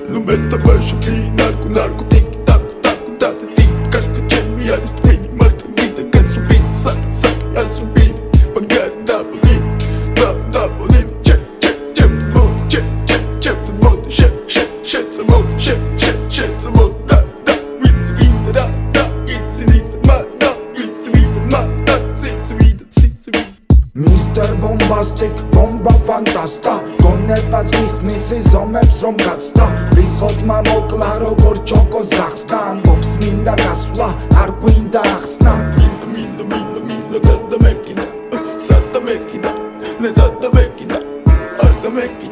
Nu meta başı narko narko tik tak tak tak tik kaşka çemi yaris twini marta gita gets rubin sak sak yats rubin bagar double double check the boat shit the boat shit the boat da it's in the da it's in it ma da it's in ma da it's in Mr. Bombastic, bomba fantasta გონებას გიხსნის ზომებს რომ გაცდა რიხოდმა მოკლა როგორ ჩოკოს გახსნა ამბობს მინდა გასვლა არ გვინდა ახსნა minda gadda mekina sata mekina ne dadda mekina arda mekina